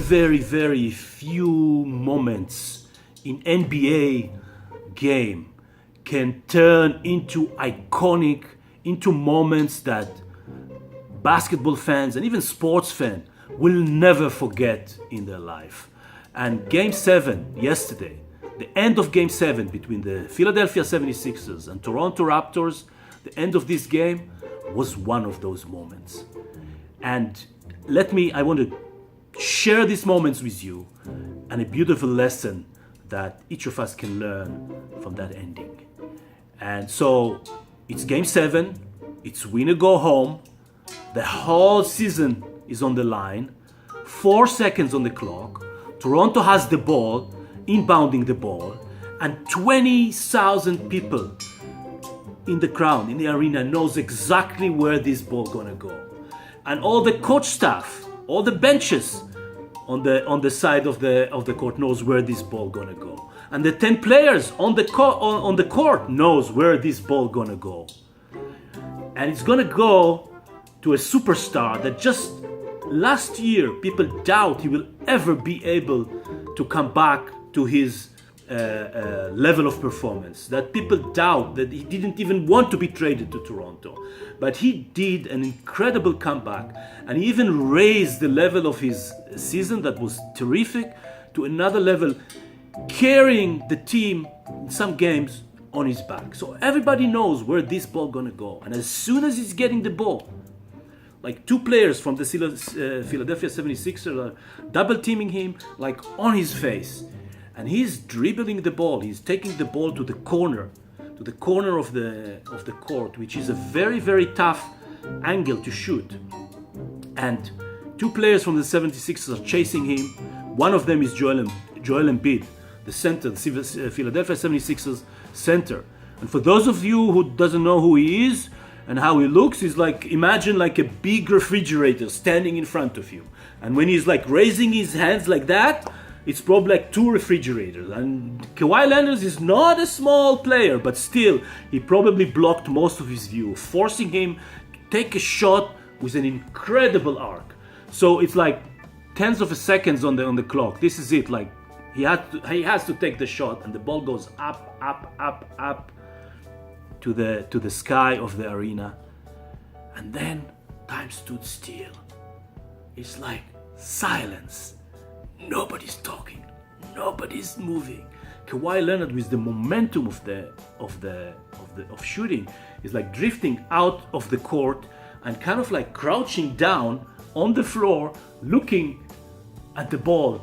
very, very, very few moments in NBA game can turn into iconic, into moments that basketball fans and even sports fans will never forget in their life. And Game 7 yesterday, the end of Game 7 between the Philadelphia 76ers and Toronto Raptors, the end of this game was one of those moments. And I want to share these moments with you and a beautiful lesson that each of us can learn from that ending. And so it's Game 7, it's win or go home, the whole season is on the line, 4 seconds on the clock, Toronto has the ball, inbounding the ball, and 20,000 people in the crowd, in the arena, knows exactly where this ball gonna go. And all the coach staff, all the benches on the side of the court knows where this ball gonna go. And the 10 players on the court knows where this ball gonna go. And it's gonna go to a superstar that just last year people doubt he will ever be able to come back to his level of performance, that people doubt that he didn't even want to be traded to Toronto. But he did an incredible comeback, and he even raised the level of his season that was terrific to another level, carrying the team in some games on his back. So everybody knows where this ball gonna go, and as soon as he's getting the ball, like 2 players from the Philadelphia 76ers are double teaming him like on his face. And he's dribbling the ball. He's taking the ball to the corner of the court, which is a very, very tough angle to shoot. And 2 players from the 76ers are chasing him. One of them is Joel Embiid, the center, the Philadelphia 76ers center. And for those of you who doesn't know who he is and how he looks, he's like, imagine like a big refrigerator standing in front of you. And when he's like raising his hands like that, it's probably like 2 refrigerators. And Kawhi Leonard is not a small player, but still, he probably blocked most of his view, forcing him to take a shot with an incredible arc. So it's like tens of seconds on the clock. This is it. Like he has to take the shot, and the ball goes up, up, up, up to the sky of the arena. And then time stood still. It's like silence. Nobody's talking, nobody's moving. Kawhi Leonard, with the momentum of shooting, is like drifting out of the court and kind of like crouching down on the floor, looking at the ball,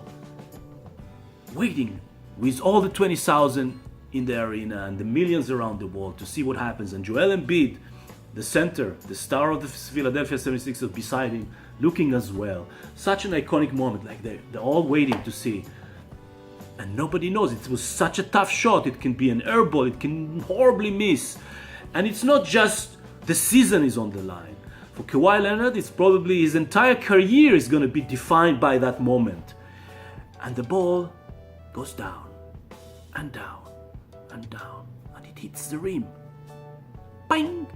waiting with all the 20,000 in the arena and the millions around the world to see what happens. And Joel Embiid, the center, the star of the Philadelphia 76ers, beside him, looking as well. Such an iconic moment, like they're all waiting to see. And nobody knows. It was such a tough shot. It can be an air ball. It can horribly miss. And it's not just the season is on the line. For Kawhi Leonard, it's probably his entire career is going to be defined by that moment. And the ball goes down and down and down. And it hits the rim. Bang!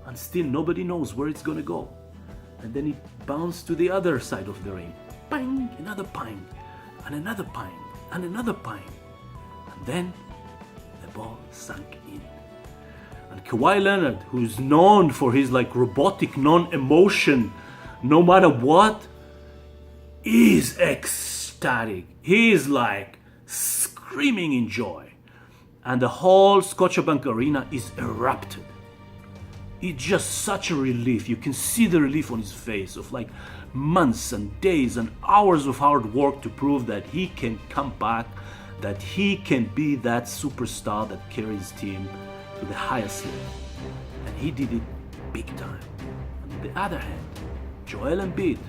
And still nobody knows where it's going to go. And then it bounced to the other side of the ring. Bang! Another pang. And another pang. And another pang. And then the ball sunk in. And Kawhi Leonard, who's known for his like robotic non-emotion, no matter what, is ecstatic. He is like screaming in joy. And the whole Scotiabank Arena is erupted. It's just such a relief. You can see the relief on his face of like months and days and hours of hard work to prove that he can come back, that he can be that superstar that carries team to the highest level. And he did it big time. On the other hand, Joel Embiid,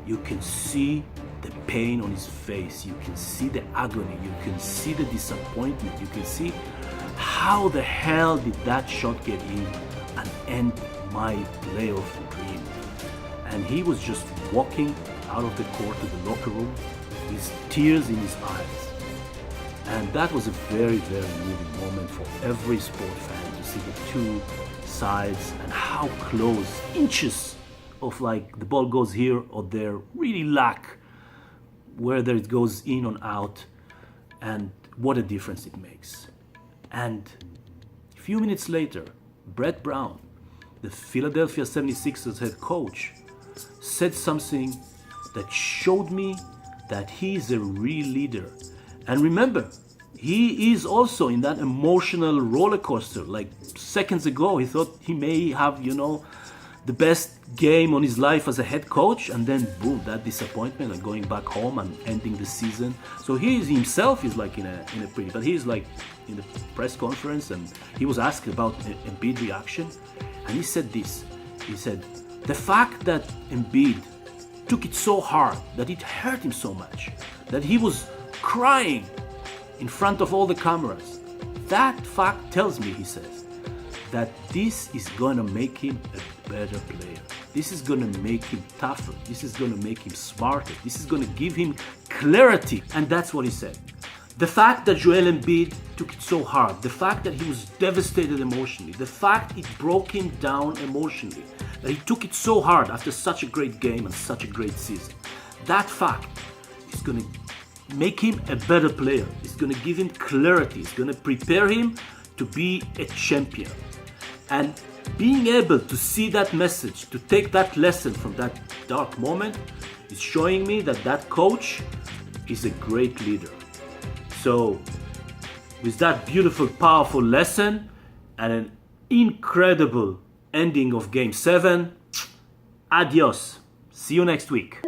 you can see the pain on his face, you can see the agony, you can see the disappointment, you can see how the hell did that shot get in and end my playoff dream. And he was just walking out of the court to the locker room with tears in his eyes. And that was a very, very moving moment for every sport fan to see the two sides and how close, inches of like the ball goes here or there, really lack whether it goes in or out, and what a difference it makes. And a few minutes later, Brett Brown, the Philadelphia 76ers head coach, said something that showed me that he is a real leader. And remember, he is also in that emotional roller coaster. Like seconds ago, he thought he may have, the best game on his life as a head coach, and then boom, that disappointment and going back home and ending the season. So he himself is like in a pretty, but he's like in the press conference, and he was asked about Embiid reaction, and he said this. He said, the fact that Embiid took it so hard, that it hurt him so much, that he was crying in front of all the cameras, that fact tells me, he says, that this is going to make him a better player. This is going to make him tougher. This is going to make him smarter. This is going to give him clarity. And that's what he said. The fact that Joel Embiid took it so hard, the fact that he was devastated emotionally, the fact it broke him down emotionally, that he took it so hard after such a great game and such a great season, that fact is going to make him a better player. It's going to give him clarity. It's going to prepare him to be a champion. And being able to see that message, to take that lesson from that dark moment, is showing me that that coach is a great leader. So, with that beautiful, powerful lesson and an incredible ending of Game 7, adios. See you next week.